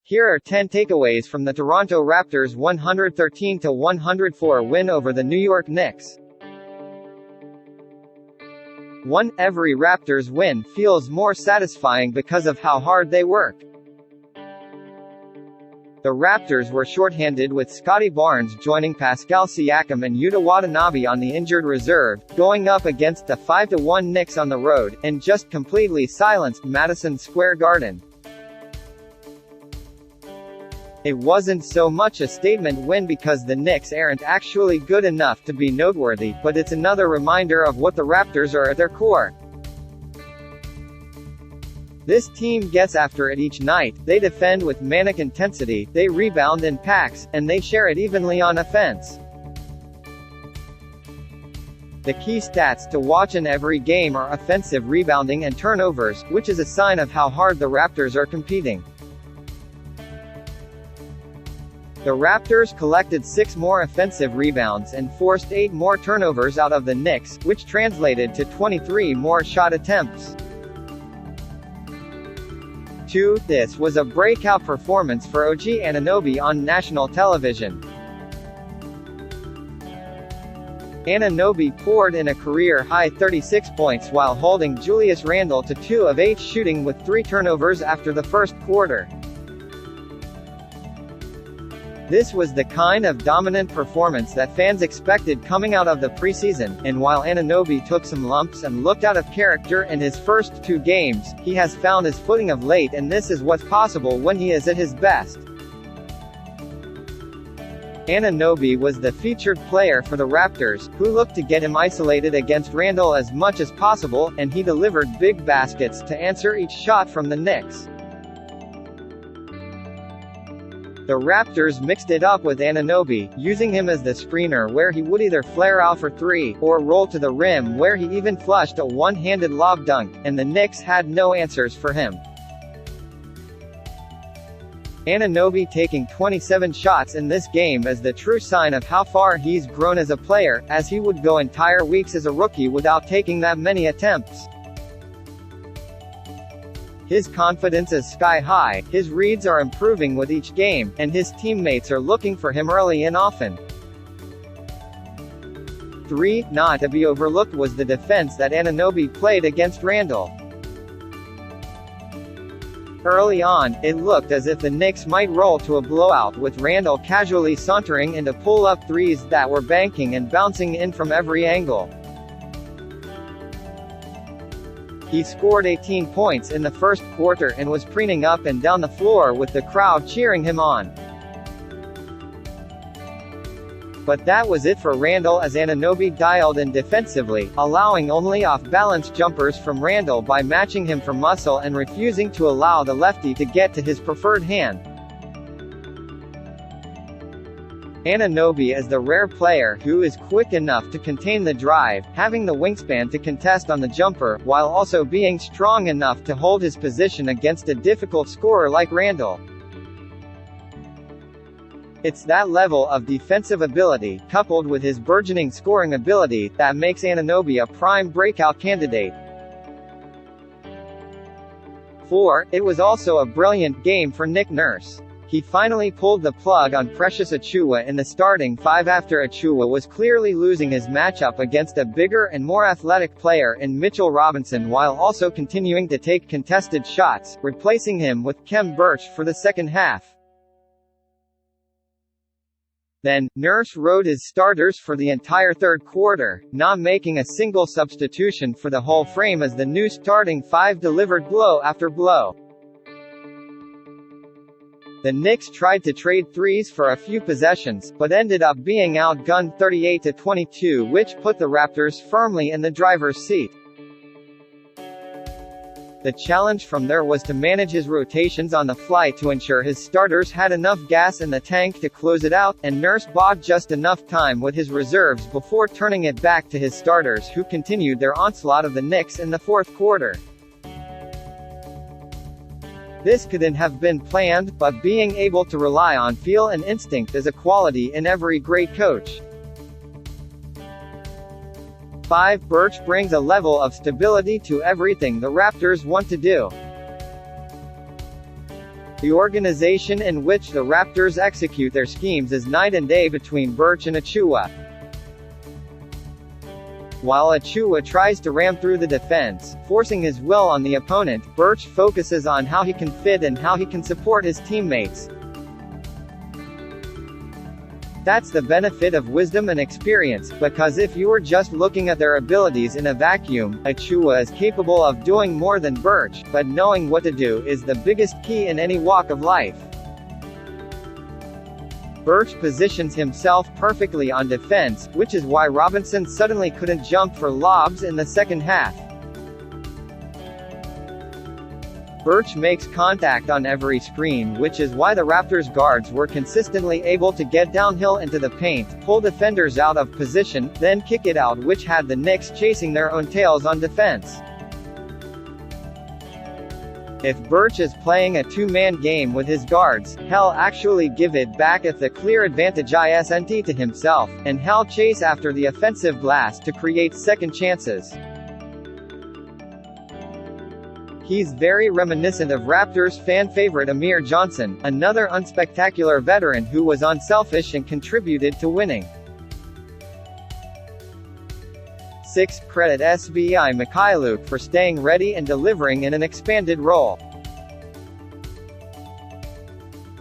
Here are 10 takeaways from the Toronto Raptors' 113-104 win over the New York Knicks. 1. Every Raptors win feels more satisfying because of how hard they work. The Raptors were shorthanded with Scotty Barnes joining Pascal Siakam and Yuta Watanabe on the injured reserve, going up against the 5-1 Knicks on the road, and just completely silenced Madison Square Garden. It wasn't so much a statement win because the Knicks aren't actually good enough to be noteworthy, but it's another reminder of what the Raptors are at their core. This team gets after it each night, they defend with manic intensity, they rebound in packs, and they share it evenly on offense. The key stats to watch in every game are offensive rebounding and turnovers, which is a sign of how hard the Raptors are competing. The Raptors collected 6 more offensive rebounds and forced 8 more turnovers out of the Knicks, which translated to 23 more shot attempts. 2. This was a breakout performance for OG Anunoby on national television. Anunoby poured in a career-high 36 points while holding Julius Randle to 2 of 8 shooting with 3 turnovers after the first quarter. This was the kind of dominant performance that fans expected coming out of the preseason, and while Anunoby took some lumps and looked out of character in his first 2 games, he has found his footing of late, and this is what's possible when he is at his best. Anunoby was the featured player for the Raptors, who looked to get him isolated against Randle as much as possible, and he delivered big baskets to answer each shot from the Knicks. The Raptors mixed it up with Anunoby, using him as the screener where he would either flare out for 3, or roll to the rim where he even flushed a one-handed lob dunk, and the Knicks had no answers for him. Anunoby taking 27 shots in this game is the true sign of how far he's grown as a player, as he would go entire weeks as a rookie without taking that many attempts. His confidence is sky high, his reads are improving with each game, and his teammates are looking for him early and often. 3. Not to be overlooked was the defense that Anunoby played against Randle. Early on, it looked as if the Knicks might roll to a blowout with Randle casually sauntering into pull-up threes that were banking and bouncing in from every angle. He scored 18 points in the first quarter and was preening up and down the floor with the crowd cheering him on. But that was it for Randle as Anunoby dialed in defensively, allowing only off-balance jumpers from Randle by matching him for muscle and refusing to allow the lefty to get to his preferred hand. Anunoby is the rare player who is quick enough to contain the drive, having the wingspan to contest on the jumper, while also being strong enough to hold his position against a difficult scorer like Randle. It's that level of defensive ability, coupled with his burgeoning scoring ability, that makes Anunoby a prime breakout candidate. 4. It was also a brilliant game for Nick Nurse. He finally pulled the plug on Precious Achiuwa in the starting 5 after Achiuwa was clearly losing his matchup against a bigger and more athletic player in Mitchell Robinson while also continuing to take contested shots, replacing him with Khem Birch for the second half. Then, Nurse rode his starters for the entire third quarter, not making a single substitution for the whole frame as the new starting 5 delivered blow after blow. The Knicks tried to trade threes for a few possessions, but ended up being outgunned 38-22, which put the Raptors firmly in the driver's seat. The challenge from there was to manage his rotations on the fly to ensure his starters had enough gas in the tank to close it out, and Nurse bought just enough time with his reserves before turning it back to his starters who continued their onslaught of the Knicks in the fourth quarter. This couldn't have been planned, but being able to rely on feel and instinct is a quality in every great coach. 5. Birch brings a level of stability to everything the Raptors want to do. The organization in which the Raptors execute their schemes is night and day between Birch and Achua. While Achua tries to ram through the defense, forcing his will on the opponent, Birch focuses on how he can fit and how he can support his teammates. That's the benefit of wisdom and experience, because if you were just looking at their abilities in a vacuum, Achua is capable of doing more than Birch, but knowing what to do is the biggest key in any walk of life. Birch positions himself perfectly on defense, which is why Robinson suddenly couldn't jump for lobs in the second half. Birch makes contact on every screen, which is why the Raptors guards were consistently able to get downhill into the paint, pull defenders out of position, then kick it out, which had the Knicks chasing their own tails on defense. If Birch is playing a two-man game with his guards, he'll actually give it back if the clear advantage isn't to himself, and he'll chase after the offensive glass to create second chances. He's very reminiscent of Raptors fan favorite Amir Johnson, another unspectacular veteran who was unselfish and contributed to winning. 6. Credit SBI Mikhailuk for staying ready and delivering in an expanded role.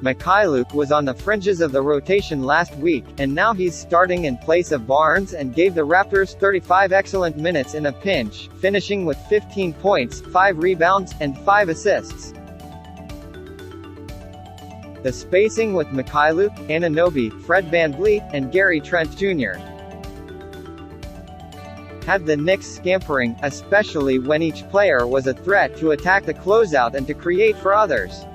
Mikhailuk was on the fringes of the rotation last week, and now he's starting in place of Barnes and gave the Raptors 35 excellent minutes in a pinch, finishing with 15 points, 5 rebounds, and 5 assists. The spacing with Mikhailuk, Anunoby, Fred VanVleet, and Gary Trent Jr. had the Knicks scampering, especially when each player was a threat to attack the closeout and to create for others.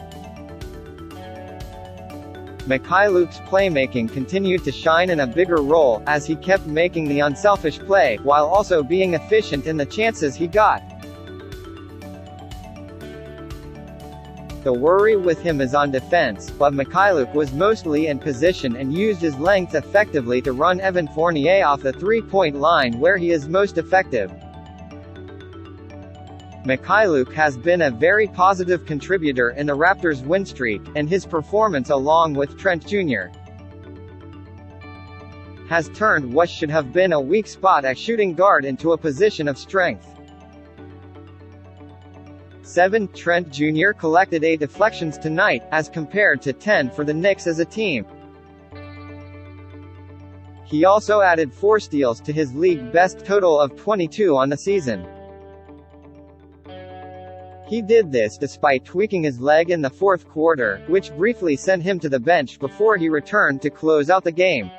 Mikhailuk's playmaking continued to shine in a bigger role, as he kept making the unselfish play, while also being efficient in the chances he got. The worry with him is on defense, but Mikhailuk was mostly in position and used his length effectively to run Evan Fournier off the three-point line where he is most effective. Mikhailuk has been a very positive contributor in the Raptors' win streak, and his performance along with Trent Jr. has turned what should have been a weak spot at shooting guard into a position of strength. 7. Trent Jr. collected 8 deflections tonight, as compared to 10 for the Knicks as a team. He also added 4 steals to his league-best total of 22 on the season. He did this despite tweaking his leg in the fourth quarter, which briefly sent him to the bench before he returned to close out the game.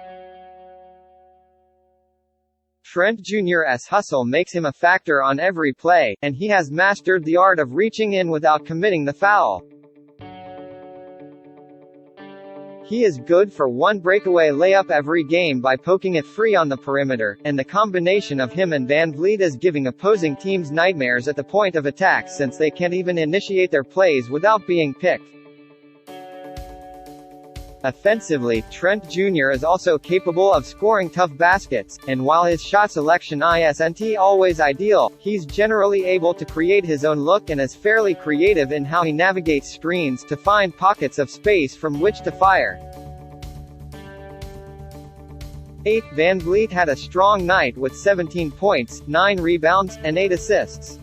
Trent Jr.'s hustle makes him a factor on every play, and he has mastered the art of reaching in without committing the foul. He is good for one breakaway layup every game by poking it free on the perimeter, and the combination of him and VanVleet is giving opposing teams nightmares at the point of attack since they can't even initiate their plays without being picked. Offensively, Trent Jr. is also capable of scoring tough baskets, and while his shot selection isn't always ideal, he's generally able to create his own look and is fairly creative in how he navigates screens to find pockets of space from which to fire. 8. VanVleet had a strong night with 17 points, 9 rebounds, and 8 assists.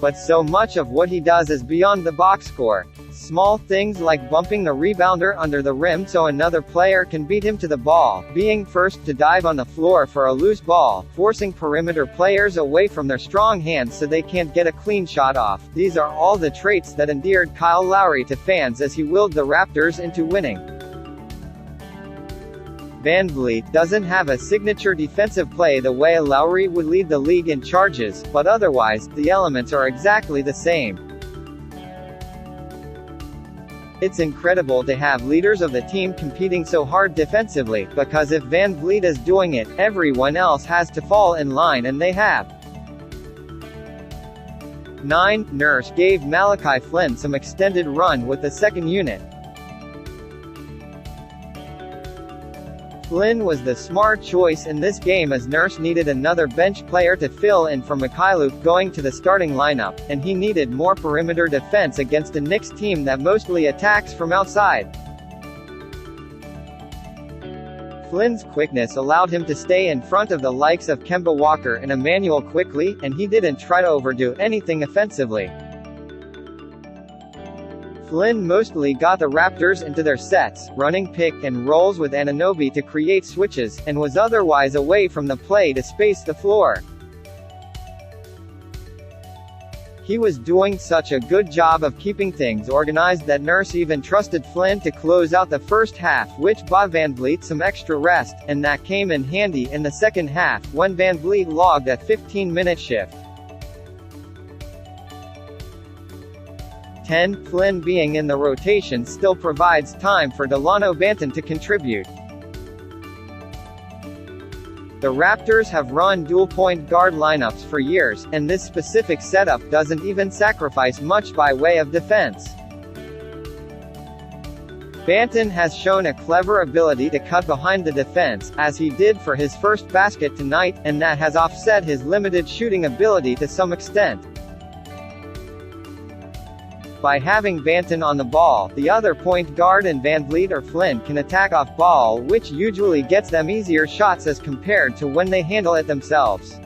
But so much of what he does is beyond the box score. Small things like bumping the rebounder under the rim so another player can beat him to the ball, being first to dive on the floor for a loose ball, forcing perimeter players away from their strong hands so they can't get a clean shot off. These are all the traits that endeared Kyle Lowry to fans as he willed the Raptors into winning. VanVleet doesn't have a signature defensive play the way Lowry would lead the league in charges, but otherwise, the elements are exactly the same. It's incredible to have leaders of the team competing so hard defensively, because if VanVleet is doing it, everyone else has to fall in line, and they have. 9. Nurse gave Malachi Flynn some extended run with the second unit. Flynn was the smart choice in this game as Nurse needed another bench player to fill in for Mikhailuk going to the starting lineup, and he needed more perimeter defense against a Knicks team that mostly attacks from outside. Flynn's quickness allowed him to stay in front of the likes of Kemba Walker and Emmanuel quickly, and he didn't try to overdo anything offensively. Flynn mostly got the Raptors into their sets, running pick and rolls with Anunoby to create switches, and was otherwise away from the play to space the floor. He was doing such a good job of keeping things organized that Nurse even trusted Flynn to close out the first half, which bought VanVleet some extra rest, and that came in handy in the second half, when VanVleet logged a 15-minute shift. 10. Flynn being in the rotation still provides time for Delano Banton to contribute. The Raptors have run dual point guard lineups for years, and this specific setup doesn't even sacrifice much by way of defense. Banton has shown a clever ability to cut behind the defense, as he did for his first basket tonight, and that has offset his limited shooting ability to some extent. By having Banton on the ball, the other point guard and VanVleet or Flynn can attack off ball, which usually gets them easier shots as compared to when they handle it themselves.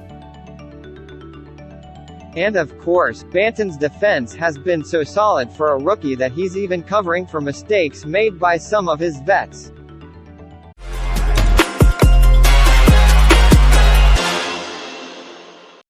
And of course, Banton's defense has been so solid for a rookie that he's even covering for mistakes made by some of his vets.